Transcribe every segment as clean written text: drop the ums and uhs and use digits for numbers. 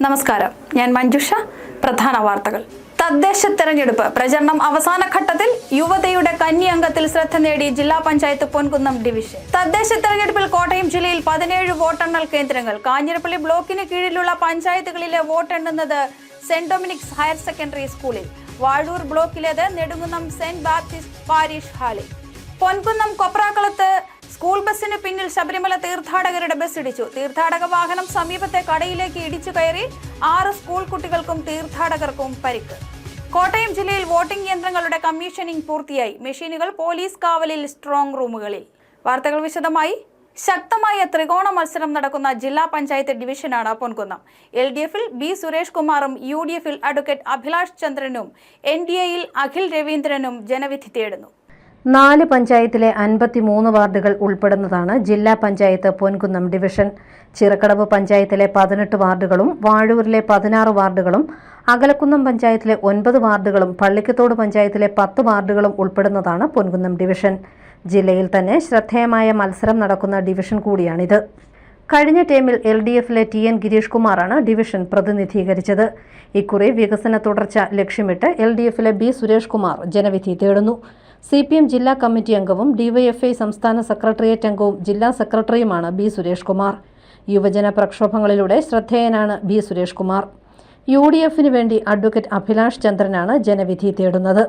നമസ്കാരം, ഞാൻ മഞ്ജുഷ. പ്രധാന വാർത്തകൾ. തദ്ദേശ തെരഞ്ഞെടുപ്പ് പ്രചരണം അവസാന ഘട്ടത്തിൽ. യുവതയുടെ കന്നി അംഗത്തിൽ ശ്രദ്ധ നേടി ജില്ലാ പഞ്ചായത്ത് പൊൻകുന്നം ഡിവിഷൻ. തദ്ദേശ തെരഞ്ഞെടുപ്പിൽ കോട്ടയം ജില്ലയിൽ 17 വോട്ടെണ്ണൽ കേന്ദ്രങ്ങൾ. കാഞ്ഞിരപ്പള്ളി ബ്ലോക്കിന് കീഴിലുള്ള പഞ്ചായത്തുകളിലെ വോട്ടെണ്ണുന്നത് സെന്റ് ഡൊമിനിക്സ് ഹയർ സെക്കൻഡറി സ്കൂളിൽ. വാഴൂർ ബ്ലോക്കിലേത് നെടുങ്കുന്നം സെന്റ് ബാപ്റ്റിസ്റ്റ് പാരിഷ് ഹാളിൽ. പൊൻകുന്നം കൊപ്രാക്കളത്ത് സ്കൂൾ ബസിന് പിന്നിൽ ശബരിമല തീർത്ഥാടകരുടെ ബസ് ഇടിച്ചു. തീർത്ഥാടക വാഹനം സമീപത്തെ കടയിലേക്ക് ഇടിച്ചു കയറി. 6 സ്കൂൾ കുട്ടികൾക്കും തീർത്ഥാടകർക്കും പരിക്ക്. കോട്ടയം ജില്ലയിൽ വോട്ടിംഗ് യന്ത്രങ്ങളുടെ കമ്മീഷനിംഗ് പൂർത്തിയായി. മെഷീനുകൾ പോലീസ് കാവലിൽ സ്ട്രോങ് റൂമുകളിൽ. വാർത്തകൾ വിശദമായി. ശക്തമായ ത്രികോണ മത്സരം നടക്കുന്ന ജില്ലാ പഞ്ചായത്ത് ഡിവിഷനാണ് പൊൻകുന്നം. LDF-ൽ B. സുരേഷ് കുമാറും UDF-ൽ അഡ്വക്കേറ്റ് അഭിലാഷ് ചന്ദ്രനും NDA-യിൽ അഖിൽ രവീന്ദ്രനും ജനവിധി തേടുന്നു. 4 പഞ്ചായത്തിലെ 53 വാർഡുകൾ ഉൾപ്പെടുന്നതാണ് ജില്ലാ പഞ്ചായത്ത് പൊൻകുന്നം ഡിവിഷൻ. ചിറക്കടവ് പഞ്ചായത്തിലെ 18 വാർഡുകളും വാഴൂരിലെ 16 വാർഡുകളും അകലക്കുന്നം പഞ്ചായത്തിലെ 9 വാർഡുകളും പള്ളിക്കത്തോട് പഞ്ചായത്തിലെ 10 വാർഡുകളും ഉൾപ്പെടുന്നതാണ് പൊൻകുന്നം ഡിവിഷൻ. ജില്ലയിൽ തന്നെ ശ്രദ്ധേയമായ മത്സരം നടക്കുന്ന ഡിവിഷൻ കൂടിയാണിത്. കഴിഞ്ഞ ടേമിൽ LDF-ലെ TN ഗിരീഷ് കുമാറാണ് ഡിവിഷൻ പ്രതിനിധീകരിച്ചത്. ഇക്കുറി വികസന തുടർച്ച ലക്ഷ്യമിട്ട് LDF-ലെ B. സുരേഷ് കുമാർ ജനവിധി തേടുന്നു. CPM ജില്ലാ കമ്മിറ്റി അംഗവും DYFI സംസ്ഥാന സെക്രട്ടേറിയറ്റ് അംഗവും ജില്ലാ സെക്രട്ടറിയുമാണ് B. സുരേഷ് കുമാർ. യുവജന പ്രക്ഷോഭങ്ങളിലൂടെ ശ്രദ്ധേയനാണ് B. സുരേഷ് കുമാർ. UDF-ന് വേണ്ടി അഡ്വക്കേറ്റ് അഭിലാഷ് ചന്ദ്രനാണ് ജനവിധി തേടുന്നത്.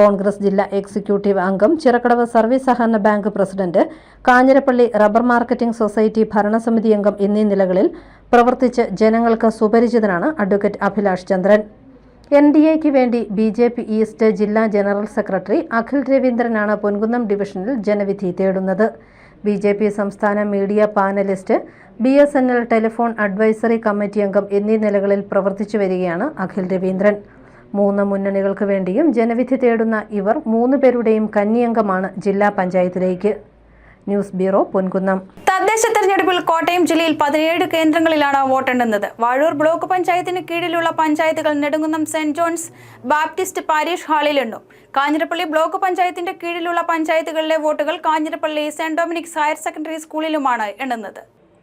കോൺഗ്രസ് ജില്ലാ എക്സിക്യൂട്ടീവ് അംഗം, ചിറക്കടവ് സർവീസ് സഹകരണ bank president, Kanjirappally rubber marketing society ഭരണസമിതി അംഗം എന്നീ നിലകളിൽ പ്രവർത്തിച്ച് ജനങ്ങൾക്ക് സുപരിചിതനാണ് അഡ്വക്കേറ്റ് അഭിലാഷ് ചന്ദ്രൻ. NDA-ക്ക് വേണ്ടി BJP ഈസ്റ്റ് ജില്ലാ ജനറൽ സെക്രട്ടറി അഖിൽ രവീന്ദ്രനാണ് പൊൻകുന്നം ഡിവിഷനിൽ ജനവിധി തേടുന്നത്. BJP സംസ്ഥാന media panellist, BSNL telephone advisory committee അംഗം എന്നീ നിലകളിൽ പ്രവർത്തിച്ചു വരികയാണ് അഖിൽ രവീന്ദ്രൻ. 3 മുന്നണികൾക്ക് വേണ്ടിയും ജനവിധി തേടുന്ന ഇവർ 3 പേരുടെയും കന്നിയംഗമാണ് ജില്ലാ പഞ്ചായത്തിലേക്ക്. News bureau, Ponkunnam. തദ്ദേശ തെരഞ്ഞെടുപ്പിൽ കോട്ടയം ജില്ലയിൽ 17 കേന്ദ്രങ്ങളിലാണ് വോട്ടെണ്ണുന്നത്. വാഴൂർ ബ്ലോക്ക് പഞ്ചായത്തിന് കീഴിലുള്ള പഞ്ചായത്തുകൾ Nedumkunnam saint John's Baptist parish ഹാളിൽ എണ്ണും. കാഞ്ഞിരപ്പള്ളി ബ്ലോക്ക് പഞ്ചായത്തിന്റെ കീഴിലുള്ള പഞ്ചായത്തുകളിലെ വോട്ടുകൾ Kanjirappally Saint Dominic's higher secondary സ്കൂളിലുമാണ് എണ്ണുന്നത്.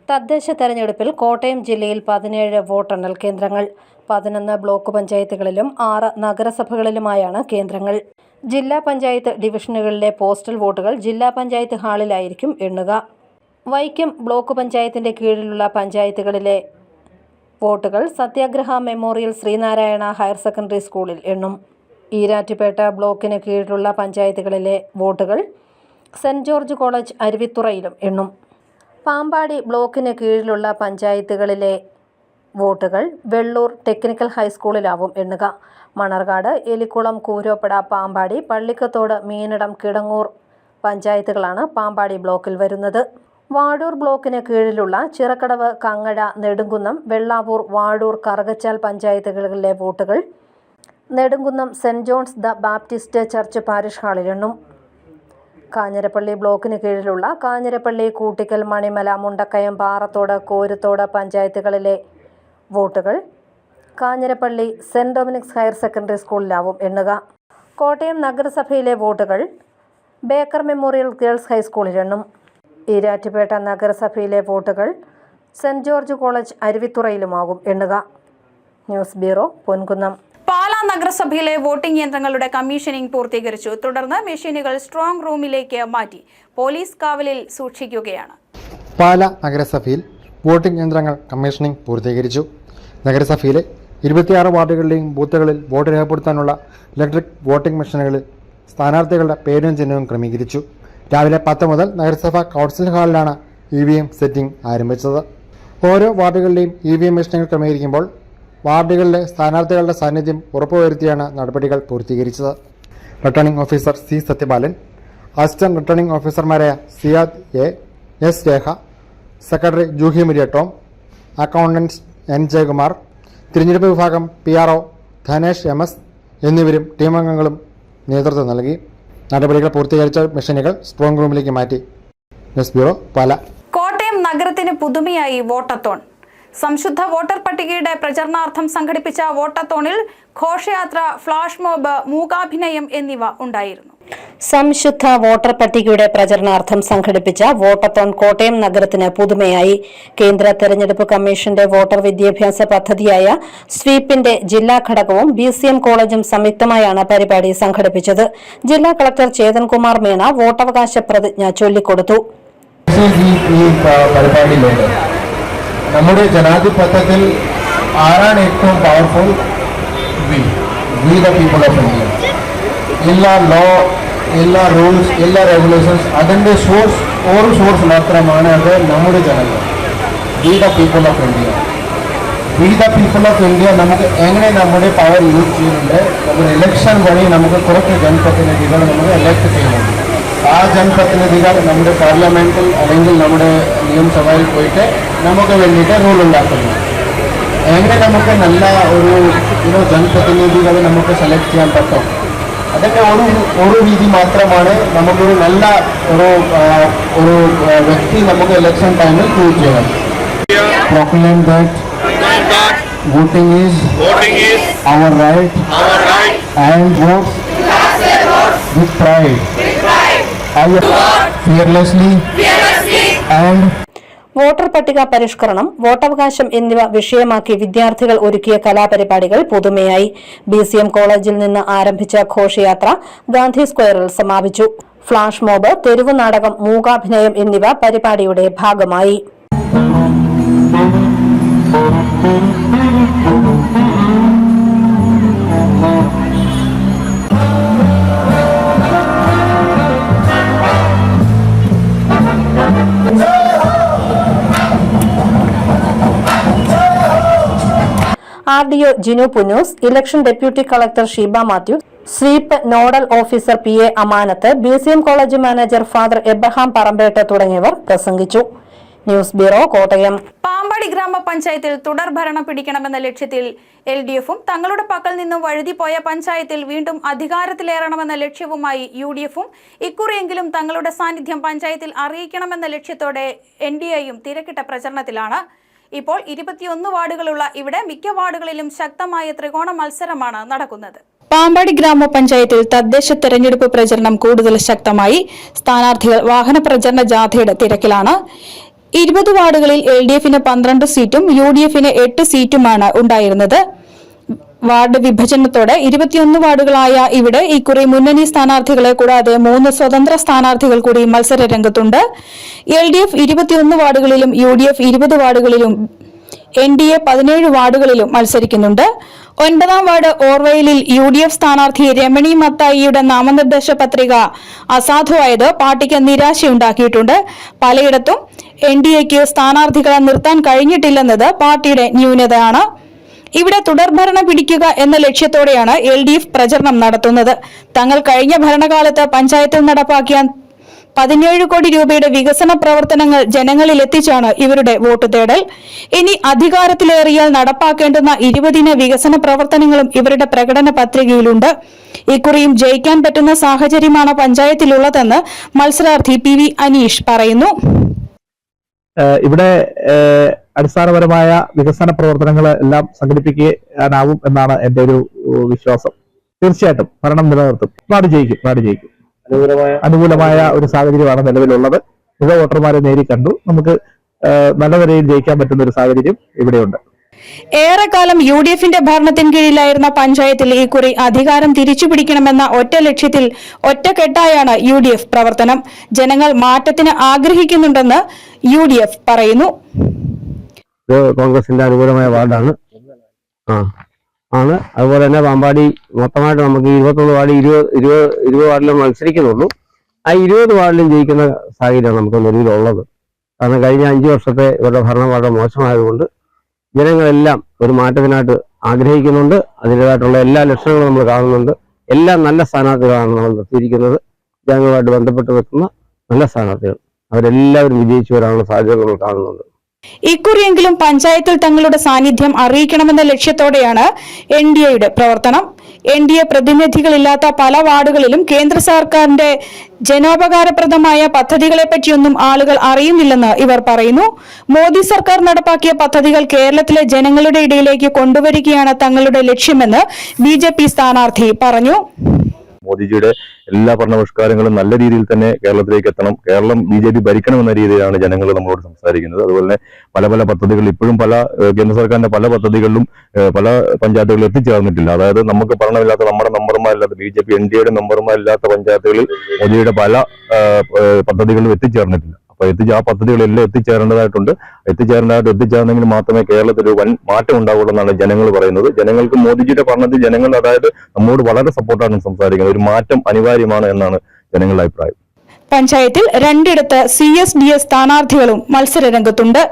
തദ്ദേശ തെരഞ്ഞെടുപ്പിൽ കോട്ടയം ജില്ലയിൽ 17 വോട്ടെണ്ണൽ കേന്ദ്രങ്ങൾ. 11 ബ്ലോക്ക് പഞ്ചായത്തുകളിലും 6 നഗരസഭകളിലുമായാണ് കേന്ദ്രങ്ങൾ. ജില്ലാ പഞ്ചായത്ത് ഡിവിഷനുകളിലെ പോസ്റ്റൽ വോട്ടുകൾ ജില്ലാ പഞ്ചായത്ത് ഹാളിലായിരിക്കും എണ്ണുക. വൈക്കം ബ്ലോക്ക് പഞ്ചായത്തിന്റെ കീഴിലുള്ള പഞ്ചായത്തുകളിലെ വോട്ടുകൾ സത്യാഗ്രഹ മെമ്മോറിയൽ ശ്രീനാരായണ ഹയർ സെക്കൻഡറി സ്കൂളിൽ എണ്ണും. ഈരാറ്റുപേട്ട ബ്ലോക്കിന് കീഴിലുള്ള പഞ്ചായത്തുകളിലെ വോട്ടുകൾ സെന്റ് ജോർജ് കോളേജ് അരുവിത്തുറയിലും എണ്ണും. പാമ്പാടി ബ്ലോക്കിന് കീഴിലുള്ള പഞ്ചായത്തുകളിലെ വോട്ടുകൾ വെള്ളൂർ ടെക്നിക്കൽ ഹൈസ്കൂളിലാവും എണ്ണുക. മണർകാട്, എലിക്കുളം, കൂരോപ്പട, പാമ്പാടി, പള്ളിക്കത്തോട്, മീനടം, കിടങ്ങൂർ പഞ്ചായത്തുകളാണ് പാമ്പാടി ബ്ലോക്കിൽ വരുന്നത്. വാഴൂർ ബ്ലോക്കിന് കീഴിലുള്ള ചിറക്കടവ്, കങ്ങഴ, നെടുങ്കുന്നം, വെള്ളാവൂർ, വാഴൂർ, കറുകച്ചാൽ പഞ്ചായത്തുകളിലെ വോട്ടുകൾ Nedumkunnam saint John's the Baptist church parish ഹാളിൽ എണ്ണും. കാഞ്ഞിരപ്പള്ളി ബ്ലോക്കിന് കീഴിലുള്ള കാഞ്ഞിരപ്പള്ളി, കൂട്ടിക്കൽ, മണിമല, മുണ്ടക്കയം, പാറത്തോട്, കോരുത്തോട് പഞ്ചായത്തുകളിലെ വോട്ടുകൾ Kanjirappally Saint Dominic's higher secondary സ്കൂളിലാവും എണ്ണുക. കോട്ടയം നഗരസഭയിലെ വോട്ടുകൾ ബേക്കർ മെമ്മോറിയൽ ഗേൾസ് ഹൈസ്കൂളിൽ എണ്ണും. ഈരാറ്റുപേട്ട നഗരസഭയിലെ വോട്ടുകൾ സെന്റ് ജോർജ് കോളേജ് അരുവിത്തുറയിലുമാകും എണ്ണുക. News bureau, Ponkunnam. പാലാ നഗരസഭയിലെ വോട്ടിംഗ് യന്ത്രങ്ങളുടെ കമ്മീഷനിംഗ് പൂർത്തീകരിച്ചു. തുടർന്ന് മെഷീനുകൾ സ്ട്രോങ് റൂമിലേക്ക് മാറ്റി പോലീസ് കാവലിൽ സൂക്ഷിക്കുകയാണ്. പാലാ നഗരസഭയിൽ വോട്ടിംഗ് യന്ത്രങ്ങൾ കമ്മീഷനിംഗ് പൂർത്തീകരിച്ചു. നഗരസഭയിലെ 26 വാർഡുകളിലെയും ബൂത്തുകളിൽ വോട്ട് രേഖപ്പെടുത്താനുള്ള ഇലക്ട്രിക് വോട്ടിംഗ് മെഷീനുകളിൽ സ്ഥാനാർത്ഥികളുടെ പേരും ചിഹ്നവും ക്രമീകരിച്ചു. രാവിലെ 10 മുതൽ നഗരസഭ കൗൺസിൽ ഹാളിലാണ് EVM സെറ്റിംഗ് ആരംഭിച്ചത്. ഓരോ വാർഡുകളിലെയും EVM മെഷീനുകൾ ക്രമീകരിക്കുമ്പോൾ വാർഡുകളിലെ സ്ഥാനാർത്ഥികളുടെ സാന്നിധ്യം ഉറപ്പുവരുത്തിയാണ് നടപടികൾ പൂർത്തീകരിച്ചത്. Returning officer C. Sathyapalan, assistant returning ഓഫീസർമാരായ Siyad A. S. Rekha, secretary ജൂഹി മുരിയ ടോം, അക്കൗണ്ടന്റ് N. ജയകുമാർ, തിരഞ്ഞെടുപ്പ് വിഭാഗം PRO ധനേഷ് MS എന്നിവരും ടീമംഗങ്ങളും നേതൃത്വം നൽകി. നടപടികൾ പൂർത്തീകരിച്ച മെഷീനുകൾ സ്ട്രോങ് റൂമിലേക്ക് മാറ്റി. News bureau, Pala. കോട്ടയം നഗരത്തിന് പുതുമയായി വോട്ടത്തോൺ. സംശുദ്ധ വോട്ടർ പട്ടികയുടെ പ്രചരണാർത്ഥം സംഘടിപ്പിച്ച വോട്ടത്തോണിൽ ഘോഷയാത്ര, ഫ്ലാഷ് മോബ്, മൂകാഭിനയം എന്നിവ ഉണ്ടായിരുന്നു. സംശുദ്ധ വോട്ടർ പട്ടികയുടെ പ്രചരണാർത്ഥം സംഘടിപ്പിച്ച വോട്ടത്തോൺ കോട്ടയം നഗരത്തിന് പുതുമയായി. കേന്ദ്ര തെരഞ്ഞെടുപ്പ് കമ്മീഷന്റെ വോട്ടർ വിദ്യാഭ്യാസ പദ്ധതിയായ സ്വീപ്പിന്റെ ജില്ലാ ഘടകവും BCM കോളേജും സംയുക്തമായാണ് പരിപാടി സംഘടിപ്പിച്ചത്. ജില്ലാ കളക്ടർ ചേതൻ കുമാർ മീണ വോട്ടവകാശ പ്രതിജ്ഞ ചൊല്ലിക്കൊടുത്തു. നമ്മുടെ ജനാധിപത്യത്തിൽ ആരാണ് ഏറ്റവും powerful? We the people of India. എല്ലാ ലോ, എല്ലാ റൂൾസ്, എല്ലാ റെഗുലേഷൻസ് അതിൻ്റെ ഒരു സോഴ്സ് മാത്രമാണ് അത് നമ്മുടെ ജനങ്ങൾ. We the people of India. We the people of India നമുക്ക് എങ്ങനെ നമ്മുടെ പവർ യൂസ് ചെയ്യുന്നുണ്ട്? നമ്മുടെ ഇലക്ഷൻ വഴി നമുക്ക് കുറച്ച് ജനപ്രതിനിധികൾ നമുക്ക് എലക്ട് ചെയ്യുന്നുണ്ട്. ആ ജനപ്രതിനിധികൾ നമ്മുടെ പാർലമെന്റിൽ അല്ലെങ്കിൽ നമ്മുടെ നിയമസഭയിൽ പോയിട്ട് നമുക്ക് വേണ്ടിയിട്ട് റൂൾ ഉണ്ടാക്കുന്നു. എങ്ങനെ നമുക്ക് നല്ല ഒരു ജനപ്രതിനിധികളെ നമുക്ക് സെലക്ട് ചെയ്യാൻ പറ്റും? അതൊക്കെ ഒരു രീതി മാത്രമാണ് നമുക്കൊരു നല്ല ഒരു വ്യക്തി നമുക്ക് ഇലക്ഷൻ ടൈമിൽ ചൂസ് ചെയ്യണം. Proclaim that voting is our right and vote with pride. I fearlessly and voter പട്ടിക പരിഷ്കരണം, വോട്ടവകാശം എന്നിവ വിഷയമാക്കി വിദ്യാർത്ഥികൾ ഒരുക്കിയ കലാപരിപാടികൾ പുതുമയായി. BCM കോളേജിൽ നിന്ന് ആരംഭിച്ച ഘോഷയാത്ര ഗാന്ധി സ്ക്വയറിൽ സമാപിച്ചു. ഫ്ലാഷ് മോബ്, തെരുവ് നാടകം, മൂകാഭിനയം എന്നിവ പരിപാടിയുടെ ഭാഗമായി. RDO Jinu Punnoose, election deputy collector Sheeba Mathew, sweep nodal officer PA Amanath, BCM college manager father Abraham Parampettu തുടങ്ങിയവർ പ്രസംഗിച്ചു. News bureau, Kottayam. പാമ്പാടി ഗ്രാമപഞ്ചായത്തിൽ തുടർ ഭരണം പിടിക്കണമെന്ന ലക്ഷ്യത്തിൽ LDFും തങ്ങളുടെ പക്കൽ നിന്നും വഴുതിപ്പോയ പഞ്ചായത്തിൽ വീണ്ടും അധികാരത്തിലേറണമെന്ന ലക്ഷ്യവുമായി UDFും ഇക്കുറിയെങ്കിലും തങ്ങളുടെ സാന്നിധ്യം പഞ്ചായത്തിൽ അറിയിക്കണമെന്ന ലക്ഷ്യത്തോടെ NDAയും തിരക്കിട്ട പ്രചരണത്തിലാണ്. ഇപ്പോൾ 21 വാർഡുകളുള്ള ഇവിടെ മിക്ക വാർഡുകളിലും ശക്തമായ ത്രികോണ മത്സരമാണ് നടക്കുന്നത്. പാമ്പാടി ഗ്രാമപഞ്ചായത്തിൽ തദ്ദേശ തെരഞ്ഞെടുപ്പ് പ്രചരണം കൂടുതൽ ശക്തമായി. സ്ഥാനാർത്ഥികൾ വാഹന പ്രചരണ ജാഥയുടെ തിരക്കിലാണ്. 20 വാർഡുകളിൽ LDFിന് 12 സീറ്റും UDFിന് 8 സീറ്റുമാണ് ഉണ്ടായിരുന്നത്. വാർഡ് വിഭജനത്തോടെ 21 വാർഡുകളായ ഇവിടെ ഇക്കുറി മുന്നണി സ്ഥാനാർത്ഥികളെ കൂടാതെ 3 സ്വതന്ത്ര സ്ഥാനാർത്ഥികൾ കൂടി മത്സര രംഗത്തുണ്ട്. LDF 21 വാർഡുകളിലും UDF 20 വാർഡുകളിലും NDA 17 വാർഡുകളിലും മത്സരിക്കുന്നുണ്ട്. 9ാം വാർഡ് ഓർവയിലിൽ UDF സ്ഥാനാർത്ഥി രമണി മത്തായിയുടെ നാമനിർദ്ദേശ പത്രിക അസാധുവായത് പാർട്ടിക്ക് നിരാശയുണ്ടാക്കിയിട്ടുണ്ട്. പലയിടത്തും NDAക്ക് സ്ഥാനാർത്ഥികളെ നിർത്താൻ കഴിഞ്ഞിട്ടില്ലെന്നത് പാർട്ടിയുടെ ന്യൂനതയാണ്. ഇവിടെ തുടർഭരണം പിടിക്കുക എന്ന ലക്ഷ്യത്തോടെയാണ് LDF പ്രചരണം നടത്തുന്നത്. തങ്ങൾ കഴിഞ്ഞ ഭരണകാലത്ത് പഞ്ചായത്തിൽ നടപ്പാക്കിയ 17 കോടി രൂപയുടെ വികസന പ്രവർത്തനങ്ങൾ ജനങ്ങളിൽ എത്തിച്ചാണ് ഇവരുടെ വോട്ട് തേടൽ. ഇനി അധികാരത്തിലേറിയാൽ നടപ്പാക്കേണ്ടുന്ന 20 വികസന പ്രവർത്തനങ്ങളും ഇവരുടെ പ്രകടന പത്രികയിലുണ്ട്. ഇക്കുറിയും ജയിക്കാൻ പറ്റുന്ന സാഹചര്യമാണ് പഞ്ചായത്തിലുള്ളതെന്ന് മത്സരാർത്ഥി PV അനീഷ് പറയുന്നു. ഇവിടെ അടിസ്ഥാനപരമായ വികസന പ്രവർത്തനങ്ങൾ എല്ലാം സംഘടിപ്പിക്കാനാവും എന്നാണ് എൻ്റെ ഒരു വിശ്വാസം. തീർച്ചയായിട്ടും ഭരണം നിലനിർത്തും. നാട് ജയിക്കും. അനുകൂലമായ ഒരു സാഹചര്യമാണ് നിലവിലുള്ളത്. യുവ വോട്ടർമാരെ നേരി കണ്ടു. നമുക്ക് നല്ല നിലയിൽ ജയിക്കാൻ പറ്റുന്ന ഒരു സാഹചര്യം ഇവിടെയുണ്ട്. ഏറെക്കാലം UDFിന്റെ ഭരണത്തിന് കീഴിലായിരുന്ന പഞ്ചായത്തിൽ ഇക്കുറി അധികാരം തിരിച്ചുപിടിക്കണമെന്ന ഒറ്റ ലക്ഷ്യത്തിൽ ഒറ്റക്കെട്ടായാണ് UDF പ്രവർത്തനം. ജനങ്ങൾ മാറ്റത്തിന് ആഗ്രഹിക്കുന്നുണ്ടെന്ന് UDF പറയുന്നു. കോൺഗ്രസിന്റെ അനുകൂലമായ വാർഡാണ്. അതുപോലെ തന്നെ പാമ്പാടി മൊത്തമായിട്ട് നമുക്ക് 21 വാർഡ് 20 വാർഡിലും മത്സരിക്കുന്നുള്ളൂ. ആ 20 വാർഡിലും ജയിക്കുന്ന സാഹചര്യമാണ് നമുക്ക് നിലവിലുള്ളത്. കാരണം കഴിഞ്ഞ 5 വർഷത്തെ ഇവരുടെ ഭരണം വളരെ മോശമായതുകൊണ്ട് ജനങ്ങളെല്ലാം ഒരു മാറ്റത്തിനായിട്ട് ആഗ്രഹിക്കുന്നുണ്ട്. അതിൻ്റെതായിട്ടുള്ള എല്ലാ ലക്ഷണങ്ങളും നമ്മൾ കാണുന്നുണ്ട്. എല്ലാം നല്ല സ്ഥാനാർത്ഥികളാണ് നമ്മൾ നിർത്തിയിരിക്കുന്നത്. ജനങ്ങളുമായിട്ട് ബന്ധപ്പെട്ട് വെക്കുന്ന നല്ല സ്ഥാനാർത്ഥികൾ. അവരെല്ലാവരും വിജയിച്ചു വരാനുള്ള സാധ്യതകൾ നമ്മൾ കാണുന്നുണ്ട്. ഇക്കുറിയെങ്കിലും പഞ്ചായത്തിൽ തങ്ങളുടെ സാന്നിധ്യം അറിയിക്കണമെന്ന ലക്ഷ്യത്തോടെയാണ് NDAയുടെ പ്രവർത്തനം. NDA പ്രതിനിധികളില്ലാത്ത പല വാർഡുകളിലും കേന്ദ്ര സർക്കാരിന്റെ ജനോപകാരപ്രദമായ പദ്ധതികളെപ്പറ്റിയൊന്നും ആളുകൾ അറിയുന്നില്ലെന്ന് ഇവർ പറയുന്നു. മോദി സർക്കാർ നടപ്പാക്കിയ പദ്ധതികൾ കേരളത്തിലെ ജനങ്ങളുടെ ഇടയിലേക്ക് കൊണ്ടുവരികയാണ് തങ്ങളുടെ ലക്ഷ്യമെന്ന് BJP സ്ഥാനാർത്ഥി പറഞ്ഞു. മോദിജിയുടെ എല്ലാ ഭരണപരിഷ്കാരങ്ങളും നല്ല രീതിയിൽ തന്നെ കേരളത്തിലേക്ക് എത്തണം, കേരളം BJP ഭരിക്കണമെന്ന രീതിയിലാണ് ജനങ്ങൾ നമ്മളോട് സംസാരിക്കുന്നത്. അതുപോലെ തന്നെ പല പല പദ്ധതികൾ ഇപ്പോഴും പല കേന്ദ്ര സർക്കാരിന്റെ പല പദ്ധതികളിലും പല പഞ്ചായത്തുകളിൽ എത്തിച്ചേർന്നിട്ടില്ല. അതായത് നമുക്ക് ഭരണമില്ലാത്ത നമ്മുടെ മെമ്പർമാരില്ലാത്ത BJP NDAയുടെ മെമ്പർമാരില്ലാത്ത പഞ്ചായത്തുകളിൽ മോദിയുടെ പല പദ്ധതികളിലും എത്തിച്ചേർന്നിട്ടില്ല. അപ്പൊ ആ പദ്ധതികളെല്ലാം എത്തിച്ചേർന്നെങ്കിൽ മാത്രമേ കേരളത്തിൽ ഒരു വൻ മാറ്റം ഉണ്ടാവുള്ളൂ എന്നാണ് ജനങ്ങൾ പറയുന്നത്. ജനങ്ങൾക്ക് മോദിജിയുടെ ഭരണത്തിൽ ജനങ്ങൾ അതായത് നമ്മോട് വളരെ സപ്പോർട്ടാണ് സംസാരിക്കുന്നത്. ഒരു മാറ്റം അനിവാര്യമാണ് എന്നാണ് ജനങ്ങളുടെ അഭിപ്രായം. പഞ്ചായത്തിൽ 2 CSDS സ്ഥാനാർത്ഥികളും മത്സരരംഗത്തുണ്ട്.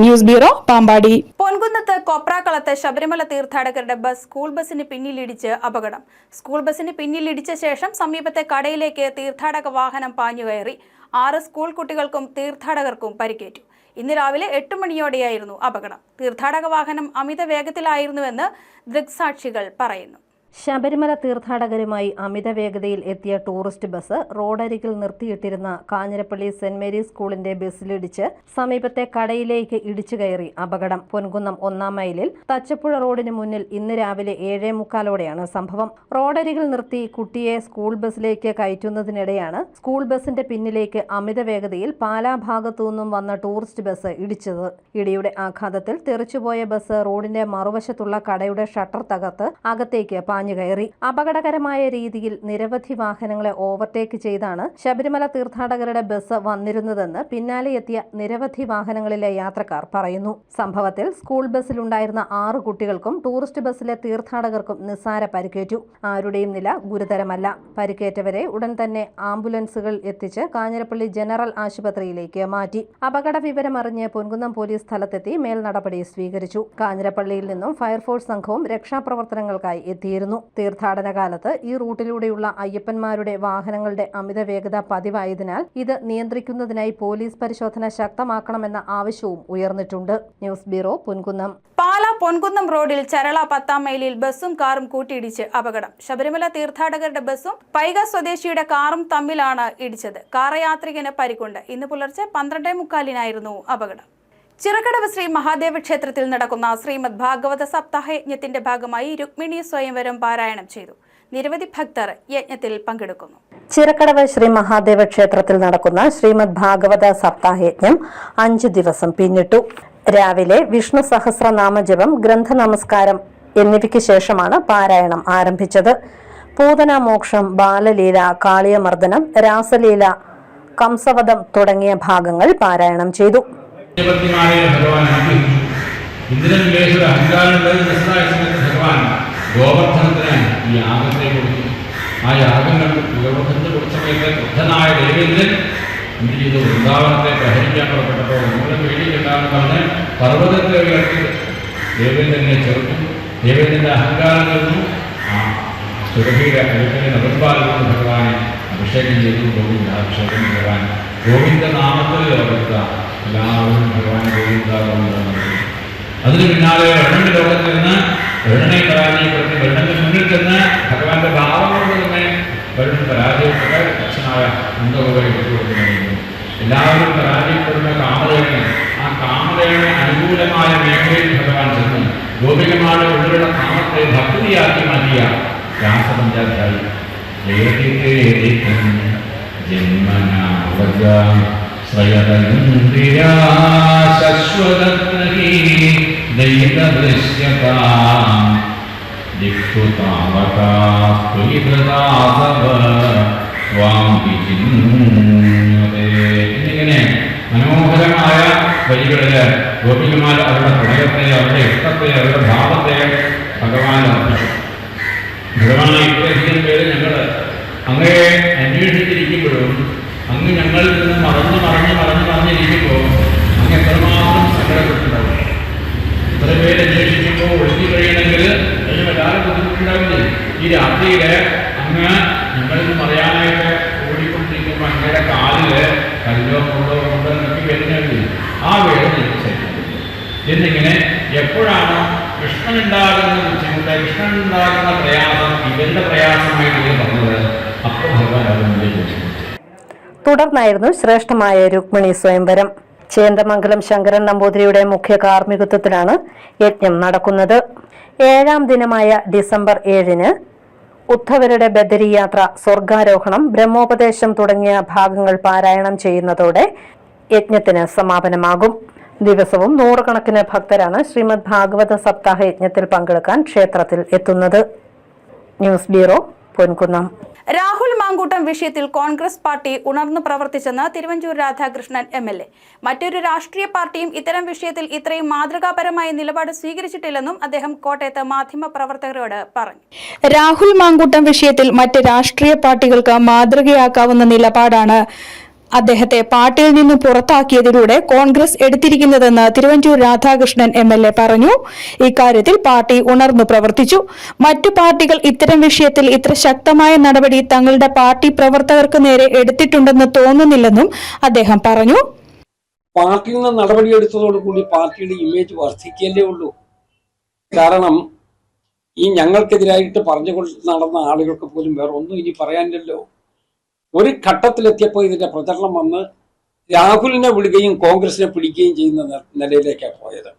News bureau, Pampady. പൊൻകുന്നത്ത് കൊപ്രാക്കളത്ത് ശബരിമല തീർത്ഥാടകരുടെ ബസ് സ്കൂൾ ബസിന് പിന്നിലിടിച്ച് അപകടം. സ്കൂൾ ബസിന് പിന്നിലിടിച്ച ശേഷം സമീപത്തെ കടയിലേക്ക് തീർത്ഥാടക വാഹനം പാഞ്ഞുകയറി. 6 സ്കൂൾ കുട്ടികൾക്കും തീർത്ഥാടകർക്കും പരിക്കേറ്റു. ഇന്ന് രാവിലെ 8 മണിയോടെയായിരുന്നു അപകടം. തീർത്ഥാടക വാഹനം അമിത വേഗത്തിലായിരുന്നുവെന്ന് ദൃക്സാക്ഷികൾ പറയുന്നു. ശബരിമല തീർത്ഥാടകരുമായി അമിത വേഗതയിൽ എത്തിയ ടൂറിസ്റ്റ് ബസ് റോഡരികിൽ നിർത്തിയിട്ടിരുന്ന കാഞ്ഞിരപ്പള്ളി സെന്റ് മേരീസ് സ്കൂളിന്റെ ബസ്സിലിടിച്ച് സമീപത്തെ കടയിലേക്ക് ഇടിച്ചു കയറി അപകടം. പൊൻകുന്നം 1-ാം മൈലിൽ തച്ചപ്പുഴ റോഡിന് മുന്നിൽ ഇന്ന് രാവിലെ 7:45ഓടെയാണ് സംഭവം. റോഡരികിൽ നിർത്തി കുട്ടിയെ സ്കൂൾ ബസ്സിലേക്ക് കയറ്റുന്നതിനിടെയാണ് സ്കൂൾ ബസിന്റെ പിന്നിലേക്ക് അമിത വേഗതയിൽ പാലാ ഭാഗത്തു നിന്നും വന്ന ടൂറിസ്റ്റ് ബസ് ഇടിച്ചത്. ഇടിയുടെ ആഘാതത്തിൽ തെറിച്ചുപോയ ബസ് റോഡിന്റെ മറുവശത്തുള്ള കടയുടെ ഷട്ടർ തകർത്ത് അകത്തേക്ക് കയറി. അപകടകരമായ രീതിയിൽ നിരവധി വാഹനങ്ങളെ ഓവർടേക്ക് ചെയ്താണ് ശബരിമല തീർത്ഥാടകരുടെ ബസ് വന്നിരുന്നതെന്ന് പിന്നാലെ എത്തിയ നിരവധി വാഹനങ്ങളിലെ യാത്രക്കാർ പറയുന്നു. സംഭവത്തിൽ സ്കൂൾ ബസ്സിലുണ്ടായിരുന്ന 6 കുട്ടികൾക്കും ടൂറിസ്റ്റ് ബസ്സിലെ തീർത്ഥാടകർക്കും നിസ്സാര പരിക്കേറ്റു. ആരുടെയും നില ഗുരുതരമല്ല. പരിക്കേറ്റവരെ ഉടൻ തന്നെ ആംബുലൻസുകൾ എത്തിച്ച് കാഞ്ഞിരപ്പള്ളി ജനറൽ ആശുപത്രിയിലേക്ക് മാറ്റി. അപകട വിവരമറിഞ്ഞ് പൊൻകുന്നം പോലീസ് സ്ഥലത്തെത്തി മേൽ നടപടി സ്വീകരിച്ചു. കാഞ്ഞിരപ്പള്ളിയിൽ നിന്നും ഫയർഫോഴ്സ് സംഘവും രക്ഷാപ്രവർത്തനങ്ങൾക്കായി എത്തിയിരുന്നു. തീർത്ഥാടന കാലത്ത് ഈ റൂട്ടിലൂടെയുള്ള അയ്യപ്പന്മാരുടെ വാഹനങ്ങളുടെ അമിത വേഗത പതിവായതിനാൽ ഇത് നിയന്ത്രിക്കുന്നതിനായി പോലീസ് പരിശോധന ശക്തമാക്കണമെന്ന ആവശ്യവും ഉയർന്നിട്ടുണ്ട്. News bureau, Ponkunnam. പാലാ പൊൻകുന്നം റോഡിൽ ചരള 10-ാം മൈലിൽ ബസ്സും കാറും കൂട്ടിയിടിച്ച് അപകടം. ശബരിമല തീർത്ഥാടകരുടെ ബസ്സും പൈക സ്വദേശിയുടെ കാറും തമ്മിലാണ് ഇടിച്ചത്. കാർ യാത്രികന് പരിക്കുണ്ട്. ഇന്ന് പുലർച്ചെ 12:45-നായിരുന്നു അപകടം. ചിറക്കടവ് ശ്രീ മഹാദേവ ക്ഷേത്രത്തിൽ നടക്കുന്ന ശ്രീമദ് ഭാഗവത സപ്താഹയജ്ഞത്തിന്റെ ഭാഗമായി രുക്മിണി സ്വയംവരം പാരായണം ചെയ്തു. നിരവധി ഭക്തർ യജ്ഞത്തിൽ പങ്കെടുക്കുന്നു. ചിറക്കടവ് ശ്രീ മഹാദേവ ക്ഷേത്രത്തിൽ നടക്കുന്ന ശ്രീമദ് ഭാഗവത സപ്താഹയജ്ഞം 5 ദിവസം പിന്നിട്ടു. രാവിലെ വിഷ്ണു സഹസ്രനാമജപം, ഗ്രന്ഥ നമസ്കാരം എന്നിവയ്ക്ക് ശേഷമാണ് പാരായണം ആരംഭിച്ചത്. പൂതനാമോക്ഷം, ബാലലീല, കാളിയമർദ്ദനം, രാസലീല, കംസവധം തുടങ്ങിയ ഭാഗങ്ങൾ പാരായണം ചെയ്തു. ഭഗവാൻ അനുഗ്രഹിച്ചു. ഇന്ദ്രൻ വിലേശ അഹങ്കാരമുള്ളത് മനസ്സിലായ സമയത്ത് ഭഗവാൻ ഗോവർദ്ധനത്തിന് ഈ യാഗത്തെ കൊടുത്തു. ആ യാഗം കണ്ടു ഗോവർദ്ധനത്തിന് കൊടുത്ത സമയത്ത് ബുദ്ധനായ ദേവേന്ദ്രൻ എന്ത് ചെയ്തു? വൃന്ദാവനത്തെ പ്രഹരിക്കാൻ പുറപ്പെട്ടപ്പോൾ മൂലം വേടിയിട്ടുണ്ടാകുന്ന പറഞ്ഞ് പർവ്വതത്തെ ഉയർത്തി ദേവേന്ദ്രനെ ചെറുത്തു. ദേവേന്ദ്രന്റെ അഹങ്കാരം തീർന്നു. ആ സുരഭിയുടെ അഴുക്കനെ നിർമ്പാലിക്കുന്ന ഭഗവാനെ അഭിഷേകം ചെയ്തു. ഗോവിന്ദാഭിഷേകം ഭഗവാൻ ഗോവിന്ദനാമത്തിൽ ലോകത്ത എല്ലാവരും ഭഗവാനെ ഗോവിന്ദാകുന്നു. അതിന് പിന്നാലെ വെണ്ണന്റെ ലോകത്തിൽ നിന്ന് വെണ്ണനെ പരാജയപ്പെടുത്തി വെണ്ണന്റെ മുന്നിൽ ചെന്ന് ഭഗവാന്റെ ഭാവം കൊണ്ട് തന്നെ വെണ്ണൻ പരാജയപ്പെട്ട് ദക്ഷനായ അന്തകോപരെ വിട്ടുകൊടുക്കുന്നു. എല്ലാവരും പരാജയപ്പെടുന്ന കാമദേവനെ, ആ കാമദേവന് അനുകൂലമായ മേഖലയിൽ ഭഗവാൻ ചെന്ന് ഗോപികമാരുടെ ഉള്ളിലുള്ള കാമത്തെ ഭക്തിയാക്കി മാറ്റിയ രാസപഞ്ചാധ്യായി എന്നിങ്ങനെ മനോഹരമായ വരികളില് ഗോപികമാർ അവരുടെ പ്രണയത്തെ, അവരുടെ ഇഷ്ടത്തെ, അവരുടെ ഭാവത്തെ ഭഗവാൻ അർപ്പിച്ചു. ഭഗവാനെ ഇത്രയധികം പേര് ഞങ്ങൾ അങ്ങയെ അന്വേഷിച്ചിരിക്കുമ്പോഴും അങ്ങ് ഞങ്ങളിൽ നിന്ന് മറഞ്ഞിരിക്കുമ്പോൾ അങ്ങ് എത്രമാത്രം സങ്കടപ്പെട്ടിട്ടുണ്ടാവും. ഇത്ര പേര് അന്വേഷിക്കുമ്പോൾ ഒഴുകി കഴിയണമെങ്കിൽ അതിന് വല്ലാതെ ബുദ്ധിമുട്ടുണ്ടാവില്ലേ? ഈ രാത്രിയില് അങ്ങ് ഞങ്ങളിൽ നിന്ന് പറയാനായിട്ട് ഓടിക്കൊണ്ടിരിക്കുമ്പോൾ വണ്ടിയുടെ കാലില് കല്ലോ മുള്ളോ കൊണ്ടോ എന്നൊക്കെ വേദനയുണ്ട്. ആ വേദന എനിക്ക് ശരീരത്തിൽ എന്നിങ്ങനെ എപ്പോഴാണ് കൃഷ്ണനുണ്ടാകുന്ന ബുദ്ധിമുട്ട്, കൃഷ്ണനുണ്ടാകുന്ന പ്രയാസം ഇവരുടെ പ്രയാസമായിട്ട് ഇവർ പറഞ്ഞത്, അപ്പോൾ ഭഗവാൻ അത് മുന്നിലേക്ക് വെച്ചു. തുടർന്നായിരുന്നു ശ്രേഷ്ഠമായ രുക്മിണി സ്വയംവരം. ചേന്ദമംഗലം ശങ്കരൻ നമ്പൂതിരിയുടെ മുഖ്യ കാർമ്മികത്വത്തിലാണ് യജ്ഞം നടക്കുന്നത്. 7ാം ദിനമായ ഡിസംബർ 7-ന് ഉദ്ധവരുടെ ബദരി യാത്ര, സ്വർഗാരോഹണം, ബ്രഹ്മോപദേശം തുടങ്ങിയ ഭാഗങ്ങൾ പാരായണം ചെയ്യുന്നതോടെ യജ്ഞത്തിന് സമാപനമാകും. ദിവസവും നൂറുകണക്കിന് ഭക്തരാണ് ശ്രീമദ് ഭാഗവത സപ്താഹ യജ്ഞത്തിൽ പങ്കെടുക്കാൻ ക്ഷേത്രത്തിൽ എത്തുന്നത്. News bureau, Ponkunnam. രാഹുൽ മാങ്കൂട്ടം വിഷയത്തിൽ കോൺഗ്രസ് പാർട്ടി ഉണർന്നു പ്രവർത്തിച്ചെന്ന് തിരുവഞ്ചൂർ രാധാകൃഷ്ണൻ MLA. മറ്റൊരു രാഷ്ട്രീയ പാർട്ടിയും ഇത്തരം വിഷയത്തിൽ ഇത്രയും മാതൃകാപരമായ നിലപാട് സ്വീകരിച്ചിട്ടില്ലെന്നും അദ്ദേഹം കോട്ടയത്ത് മാധ്യമപ്രവർത്തകരോട് പറഞ്ഞു. രാഹുൽ മാങ്കൂട്ടം വിഷയത്തിൽ മറ്റ് രാഷ്ട്രീയ പാർട്ടികൾക്ക് മാതൃകയാക്കാവുന്ന നിലപാടാണ് അദ്ദേഹത്തെ പാർട്ടിയിൽ നിന്ന് പുറത്താക്കിയതിലൂടെ കോൺഗ്രസ് എടുത്തിരിക്കുന്നതെന്ന് തിരുവഞ്ചൂർ രാധാകൃഷ്ണൻ MLA പറഞ്ഞു. ഇക്കാര്യത്തിൽ പാർട്ടി ഉണർന്നു പ്രവർത്തിച്ചു. മറ്റു പാർട്ടികൾ ഇത്തരം വിഷയത്തിൽ ഇത്ര ശക്തമായ നടപടി തങ്ങളുടെ പാർട്ടി പ്രവർത്തകർക്ക് നേരെ എടുത്തിട്ടുണ്ടെന്ന് തോന്നുന്നില്ലെന്നും അദ്ദേഹം പറഞ്ഞു. പാർട്ടിയിൽ നിന്ന് നടപടിയെടുത്തതോടുകൂടി പാർട്ടിയുടെ ഇമേജ് വർദ്ധിക്കല്ലേ ഉള്ളൂ. കാരണം ഈ ഞങ്ങൾക്കെതിരായിട്ട് പറഞ്ഞുകൊണ്ട് നടന്ന ആളുകൾക്ക് പോലും വേറെ ഒന്നും ഇനി പറയാനില്ലല്ലോ. ഒരു ഘട്ടത്തിലെത്തിയപ്പോൾ ഇതിന്റെ പ്രചരണം വന്ന് രാഹുലിനെ വിടുകയും കോൺഗ്രസിനെ പിടിക്കുകയും ചെയ്യുന്ന നിലയിലേക്കാണ് പോയത്.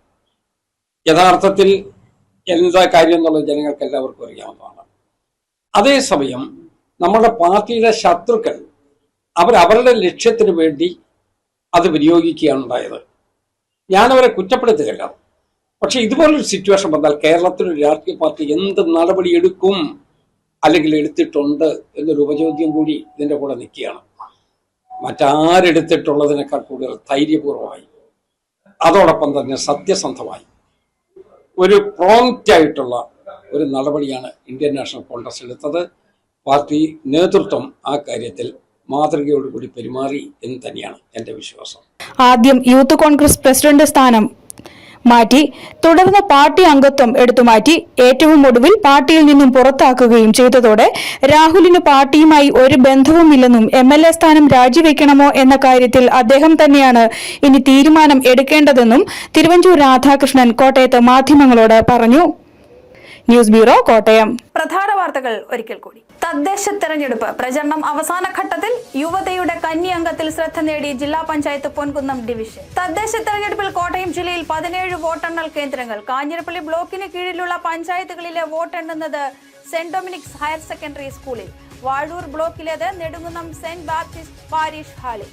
യഥാർത്ഥത്തിൽ എന്താ കാര്യം എന്നുള്ളത് ജനങ്ങൾക്ക് എല്ലാവർക്കും അറിയാവുന്നതാണ്. അതേസമയം നമ്മുടെ പാർട്ടിയുടെ ശത്രുക്കൾ അവരവരുടെ ലക്ഷ്യത്തിന് വേണ്ടി അത് വിനിയോഗിക്കുകയാണ് ഉണ്ടായത്. ഞാനവരെ കുറ്റപ്പെടുത്തുകയല്ല. പക്ഷെ ഇതുപോലൊരു സിറ്റുവേഷൻ വന്നാൽ കേരളത്തിലൊരു രാഷ്ട്രീയ പാർട്ടി എന്ത് നടപടി എടുക്കും, അല്ലെങ്കിൽ എടുത്തിട്ടുണ്ട് എന്നൊരു ഉപചോദ്യം കൂടി ഇതിൻ്റെ കൂടെ നിൽക്കുകയാണ്. മറ്റാരെടുത്തിട്ടുള്ളതിനേക്കാൾ കൂടുതൽ ധൈര്യപൂർവമായി, അതോടൊപ്പം തന്നെ സത്യസന്ധമായി ഒരു പ്രോംപ്റ്റായിട്ടുള്ള ഒരു നടപടിയാണ് ഇന്ത്യൻ നാഷണൽ കോൺഗ്രസ് എടുത്തത്. പാർട്ടി നേതൃത്വം ആ കാര്യത്തിൽ മാതൃകയോടുകൂടി പെരുമാറി എന്ന് തന്നെയാണ് എൻ്റെ വിശ്വാസം. ആദ്യം യൂത്ത് കോൺഗ്രസ് പ്രസിഡന്റ് സ്ഥാനം മാറ്റി, തുടർന്ന് പാർട്ടി അംഗത്വം എടുത്തുമാറ്റി, ഏറ്റവും ഒടുവിൽ പാർട്ടിയിൽ നിന്നും പുറത്താക്കുകയും ചെയ്തതോടെ രാഹുലിന് പാർട്ടിയുമായി ഒരു ബന്ധവുമില്ലെന്നും MLA സ്ഥാനം രാജിവെക്കണമോ എന്ന കാര്യത്തിൽ അദ്ദേഹം തന്നെയാണ് ഇനി തീരുമാനം എടുക്കേണ്ടതെന്നും തിരുവഞ്ചൂർ രാധാകൃഷ്ണൻ കോട്ടയത്ത് മാധ്യമങ്ങളോട് പറഞ്ഞു. News bureau, Kottayam. പ്രധാന വാർത്തകൾ ഒരിക്കൽ കൂടി. തദ്ദേശ തെരഞ്ഞെടുപ്പ് പ്രചരണം അവസാന ഘട്ടത്തിൽ. യുവതയുടെ കന്നി അംഗത്തിൽ ശ്രദ്ധ നേടി ജില്ലാ പഞ്ചായത്ത് പൊൻകുന്നം ഡിവിഷൻ. തദ്ദേശ തെരഞ്ഞെടുപ്പിൽ കോട്ടയം ജില്ലയിൽ 17 വോട്ടെണ്ണൽ കേന്ദ്രങ്ങൾ. കാഞ്ഞിരപ്പള്ളി ബ്ലോക്കിന് കീഴിലുള്ള പഞ്ചായത്തുകളിലെ വോട്ടെണ്ണുന്നത് സെന്റ് ഡൊമിനിക്സ് ഹയർ സെക്കൻഡറി സ്കൂളിൽ. വാഴൂർ ബ്ലോക്കിലേത് നെടുങ്കുന്നം സെന്റ് ബാപ്റ്റിസ്റ്റ് പാരിഷ് ഹാളിൽ.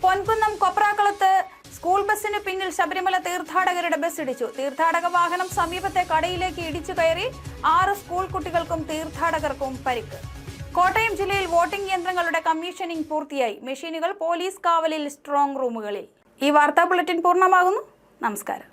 പൊൻകുന്നം കൊപ്രാക്കളത്ത് സ്കൂൾ ബസിന് പിന്നിൽ ശബരിമല തീർത്ഥാടകരുടെ ബസ് ഇടിച്ചു. തീർത്ഥാടക വാഹനം സമീപത്തെ കടയിലേക്ക് ഇടിച്ചു കയറി. 6 സ്കൂൾ കുട്ടികൾക്കും തീർത്ഥാടകർക്കും പരിക്ക്. കോട്ടയം ജില്ലയിൽ വോട്ടിംഗ് യന്ത്രങ്ങളുടെ കമ്മീഷനിംഗ് പൂർത്തിയായി. മെഷീനുകൾ പോലീസ് കാവലിൽ സ്ട്രോങ് റൂമുകളിൽ. ഈ വാർത്താ ബുള്ളറ്റിൻ പൂർണ്ണമാകുന്നു. നമസ്കാരം.